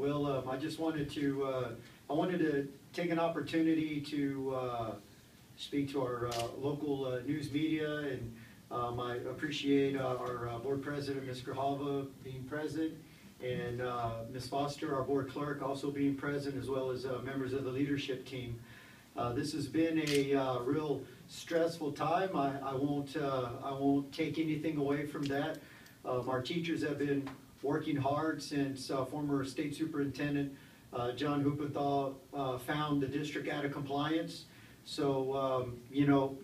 Well, I just wanted to, take an opportunity to speak to our local news media, and I appreciate our board president, Ms. Grijalva, being present, and Ms. Foster, our board clerk, also being present, as well as members of the leadership team. This has been a real stressful time. I won't take anything away from that. Our teachers have been working hard since former state superintendent John Huppenthal found the district out of compliance. So, you know,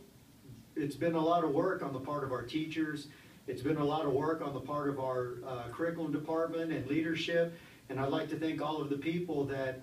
it's been a lot of work on the part of our teachers. It's been a lot of work on the part of our curriculum department and leadership. And I'd like to thank all of the people that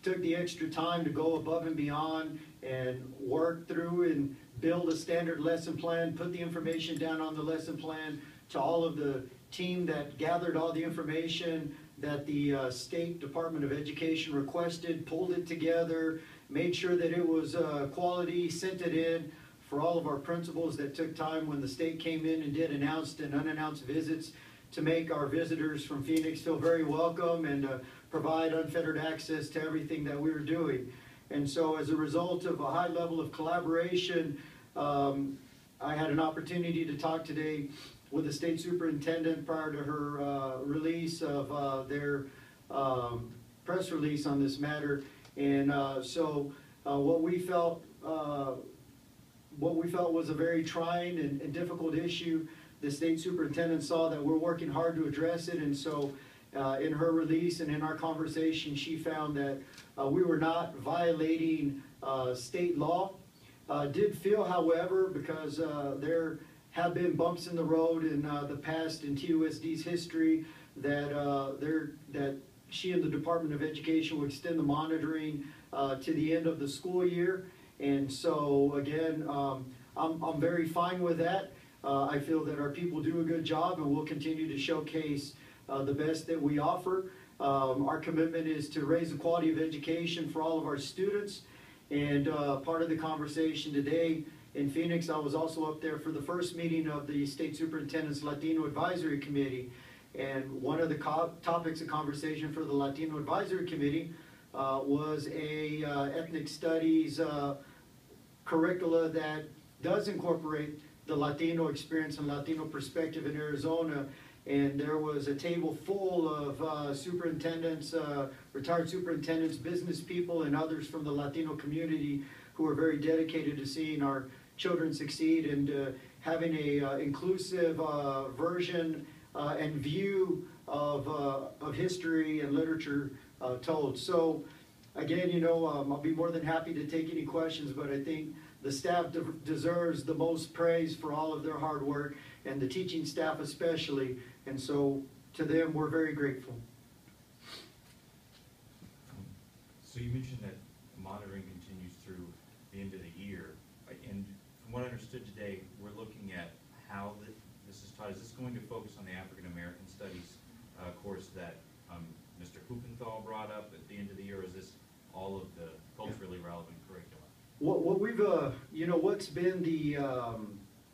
took the extra time to go above and beyond and work through and build a standard lesson plan, put the information down on the lesson plan, to all of the team that gathered all the information that the State Department of Education requested, pulled it together, made sure that it was quality, sent it in. For all of our principals that took time when the state came in and did announced and unannounced visits to make our visitors from Phoenix feel very welcome and provide unfettered access to everything that we were doing. And so as a result of a high level of collaboration, I had an opportunity to talk today with the state superintendent prior to her release of their press release on this matter. And so what we felt was a very trying and difficult issue. The state superintendent saw that we're working hard to address it, and so in her release and in our conversation, she found that we were not violating state law. Did feel, however, because there have been bumps in the road in the past in TUSD's history, that she and the Department of Education would extend the monitoring to the end of the school year. And so again, I'm very fine with that. I feel that our people do a good job, and we'll continue to showcase the best that we offer. Our commitment is to raise the quality of education for all of our students. And part of the conversation today in Phoenix, I was also up there for the first meeting of the State Superintendent's Latino Advisory Committee. And one of the topics of conversation for the Latino Advisory Committee was a ethnic studies curricula that does incorporate the Latino experience and Latino perspective in Arizona. And there was a table full of superintendents, retired superintendents, business people, and others from the Latino community who are very dedicated to seeing our children succeed and having a inclusive version and view of history and literature told. So again, you know, I'll be more than happy to take any questions, but I think the staff deserves the most praise for all of their hard work, and the teaching staff especially, and so to them we're very grateful. So you mentioned that monitoring continues through the end of the year, and from what I understood today, we're looking at how this is taught. Is this going to focus on the African American Studies course that Mr. Huppenthal brought up at the end of the year, or is this all of the culturally relevant curriculum? What we've, you know, what's been the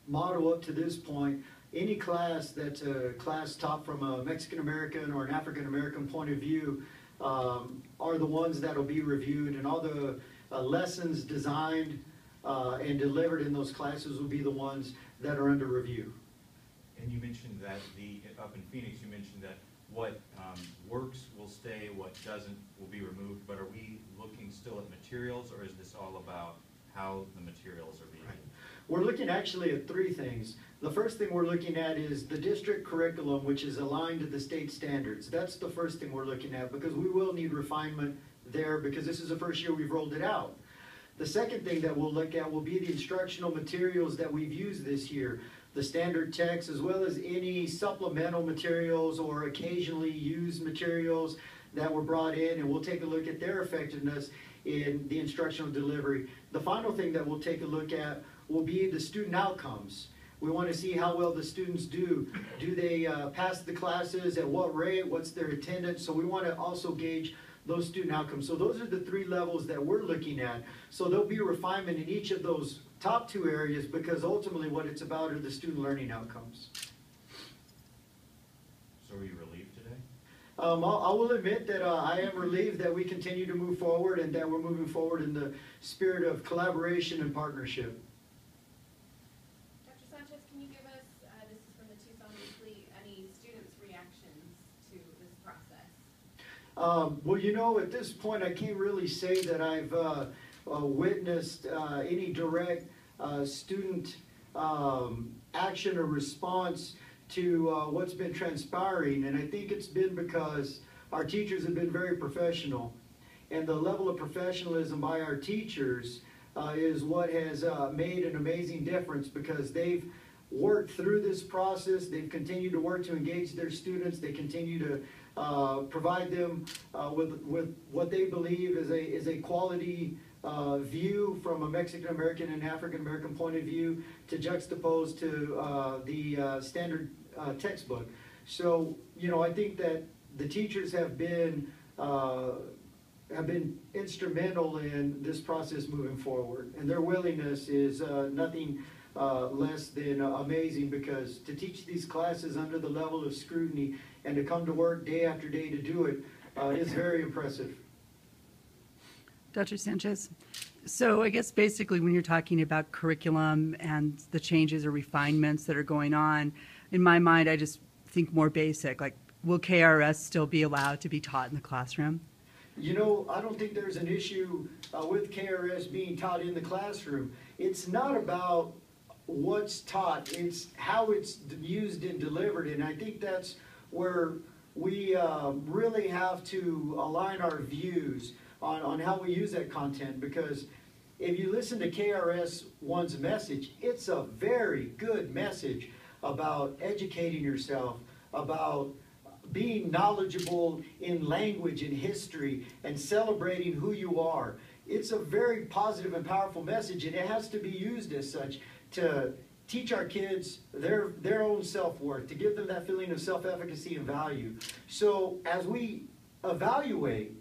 model up to this point, any class that's a class taught from a Mexican American or an African American point of view are the ones that'll be reviewed, and all the lessons designed and delivered in those classes will be the ones that are under review. And you mentioned that up in Phoenix, you mentioned that what works will stay, what doesn't will be removed, but are we looking still at materials, or is this all about how the materials are being used? We're looking actually at three things. The first thing we're looking at is the district curriculum, which is aligned to the state standards. That's the first thing we're looking at, because we will need refinement there, because this is the first year we've rolled it out. The second thing that we'll look at will be the instructional materials that we've used this year, the standard text, as well as any supplemental materials or occasionally used materials that were brought in, and we'll take a look at their effectiveness in the instructional delivery. The final thing that we'll take a look at will be the student outcomes. We want to see how well the students do. Do they pass the classes, at what rate, what's their attendance? So we want to also gauge those student outcomes. So those are the three levels that we're looking at. So there'll be refinement in each of those top two areas, because ultimately what it's about are the student learning outcomes. So are you relieved today? I will admit that I am relieved that we continue to move forward and that we're moving forward in the spirit of collaboration and partnership. Dr. Sanchez, can you give us, this is from the Tucson Weekly, any students' reactions to this process? Well, you know, at this point, I can't really say that I've witnessed any direct student action or response to what's been transpiring, and I think it's been because our teachers have been very professional, and the level of professionalism by our teachers is what has made an amazing difference, because they've worked through this process, they've continued to work to engage their students, they continue to provide them with what they believe is a quality view from a Mexican American and African American point of view to juxtapose to the standard textbook. So, you know, I think that the teachers have been instrumental in this process moving forward, and their willingness is nothing less than amazing, because to teach these classes under the level of scrutiny and to come to work day after day to do it is very impressive. Dr. Sanchez, so I guess basically when you're talking about curriculum and the changes or refinements that are going on, in my mind I just think more basic, like will KRS still be allowed to be taught in the classroom? You know, I don't think there's an issue with KRS being taught in the classroom. It's not about what's taught, it's how it's used and delivered, and I think that's where we really have to align our views on how we use that content, because if you listen to KRS-One's message, it's a very good message about educating yourself, about being knowledgeable in language and history and celebrating who you are. It's a very positive and powerful message, and it has to be used as such to teach our kids their own self-worth, to give them that feeling of self-efficacy and value. So as we evaluate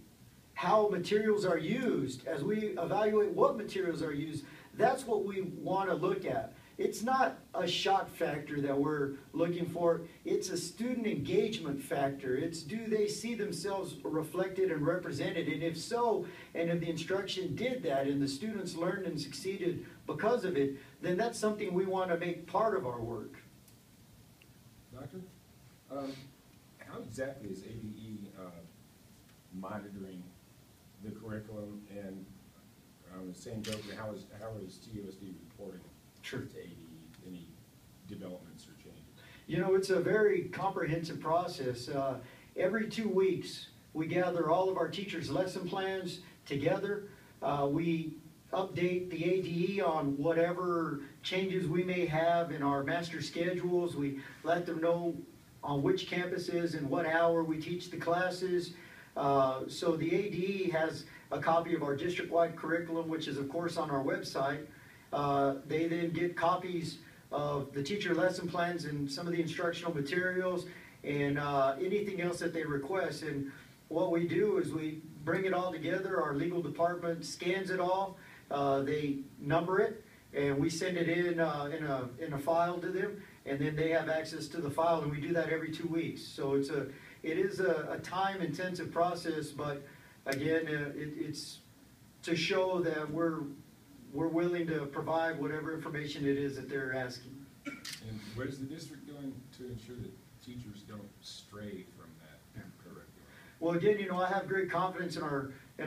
how materials are used, as we evaluate what materials are used, that's what we want to look at. It's not a shock factor that we're looking for, it's a student engagement factor. It's, do they see themselves reflected and represented? And if so, and if the instruction did that and the students learned and succeeded because of it, then that's something we want to make part of our work. Doctor, how exactly is ADE monitoring the curriculum, and on the same token, how is TUSD reporting Sure. to ADE any developments or changes? You know, it's a very comprehensive process. Every 2 weeks, we gather all of our teachers' lesson plans together. We update the ADE on whatever changes we may have in our master schedules. We let them know on which campuses and what hour we teach the classes. So the ADE has a copy of our district-wide curriculum, which is of course on our website. They then get copies of the teacher lesson plans and some of the instructional materials and anything else that they request. And what we do is we bring it all together. Our legal department scans it all. They number it, and we send it in a file to them, and then they have access to the file, and we do that every 2 weeks. So it is a time-intensive process, but again, it's to show that we're willing to provide whatever information it is that they're asking. And what is the district doing to ensure that teachers don't stray from that curriculum? Well, again, you know, I have great confidence in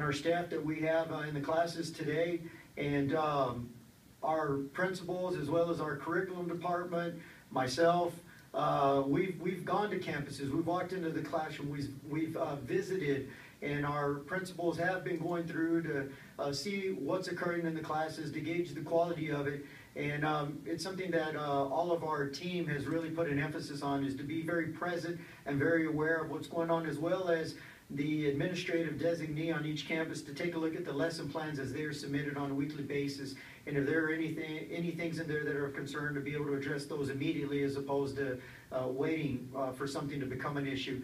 our staff that we have in the classes today, and our principals, as well as our curriculum department, myself. We've gone to campuses, we've walked into the classroom, we've visited, and our principals have been going through to see what's occurring in the classes, to gauge the quality of it. And it's something that all of our team has really put an emphasis on, is to be very present and very aware of what's going on, as well as the administrative designee on each campus to take a look at the lesson plans as they are submitted on a weekly basis. And if there are any things in there that are of concern, to be able to address those immediately, as opposed to waiting for something to become an issue.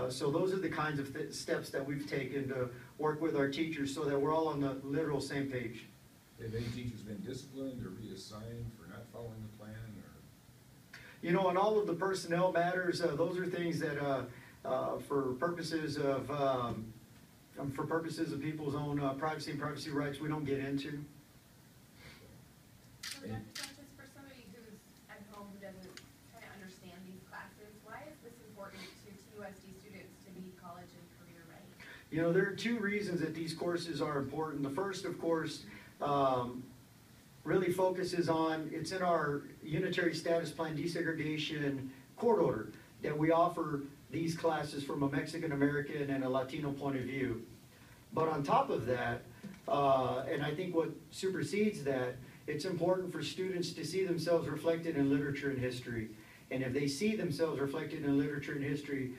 So those are the kinds of steps that we've taken to work with our teachers so that we're all on the literal same page. Have any teachers been disciplined or reassigned for not following the plan? Or? You know, on all of the personnel matters, those are things that for purposes of people's own privacy and privacy rights, we don't get into. So Dr. Sanchez, for somebody who's at home who doesn't kind of understand these classes, why is this important to TUSD students to be college and career ready? You know, there are two reasons that these courses are important. The first, of course, really focuses on, it's in our Unitary Status Plan desegregation court order that we offer these classes from a Mexican American and a Latino point of view. But on top of that, and I think what supersedes that, it's important for students to see themselves reflected in literature and history. And if they see themselves reflected in literature and history,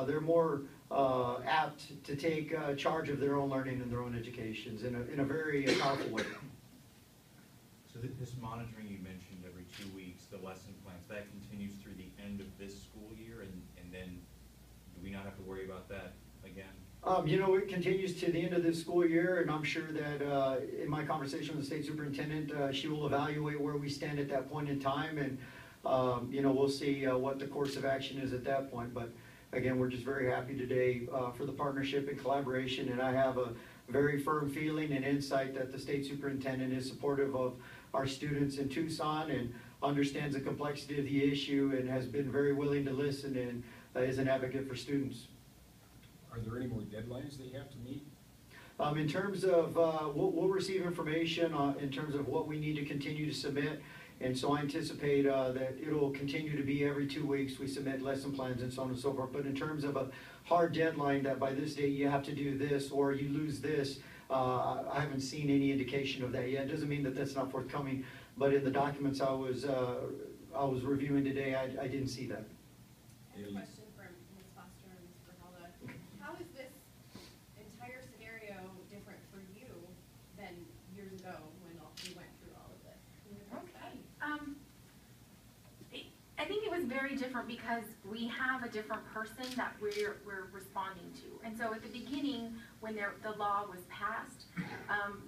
they're more apt to take charge of their own learning and their own educations in a very powerful way. So this monitoring you mentioned every 2 weeks, the lesson plans, that continues through the end of this school year, and then do we not have to worry about that again? You know, it continues to the end of this school year, and I'm sure that in my conversation with the state superintendent, she will evaluate where we stand at that point in time, and you know, we'll see what the course of action is at that point. But again, we're just very happy today for the partnership and collaboration, and I have a very firm feeling and insight that the state superintendent is supportive of our students in Tucson and understands the complexity of the issue and has been very willing to listen and is an advocate for students. Are there any more deadlines that you have to meet? In terms of, we'll receive information in terms of what we need to continue to submit, and so I anticipate that it'll continue to be every 2 weeks we submit lesson plans and so on and so forth. But in terms of a hard deadline that by this date you have to do this or you lose this, I haven't seen any indication of that yet. It doesn't mean that that's not forthcoming, but in the documents I was reviewing today, I didn't see that. I have a question from Ms. Foster and Ms. Grijalva. How is this entire scenario different for you than years ago when we went through all of this? Can you address that? I think it was very different because we have a different person that we're responding to. And so at the beginning, when the law was passed,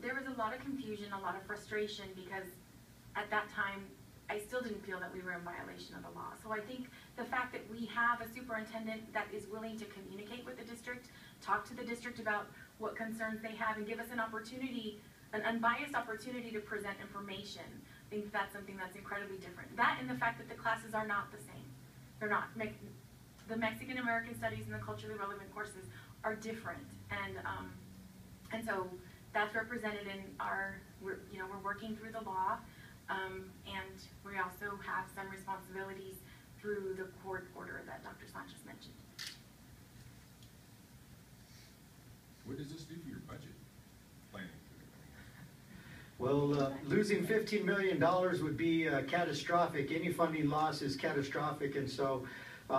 there was a lot of confusion, a lot of frustration, because at that time, I still didn't feel that we were in violation of the law. So I think the fact that we have a superintendent that is willing to communicate with the district, talk to the district about what concerns they have, and give us an opportunity, an unbiased opportunity to present information, I think that's something that's incredibly different. That and the fact that the classes are not the same. They're not. The Mexican American Studies and the culturally relevant courses are different, and so that's represented in our. We're working through the law, and we also have some responsibilities through the court order that Dr. Sanchez mentioned. What does this do for your budget planning? Well, losing $15 million would be catastrophic. Any funding loss is catastrophic, and so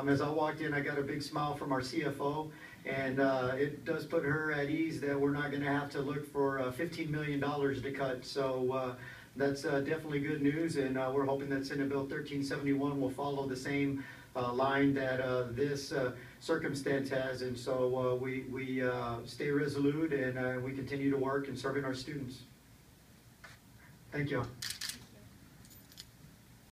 as I walked in, I got a big smile from our CFO, and it does put her at ease that we're not going to have to look for $15 million to cut. So that's definitely good news, and we're hoping that Senate Bill 1371 will follow the same line that this circumstance has, and so we stay resolute and we continue to work and serving our students. Thank you.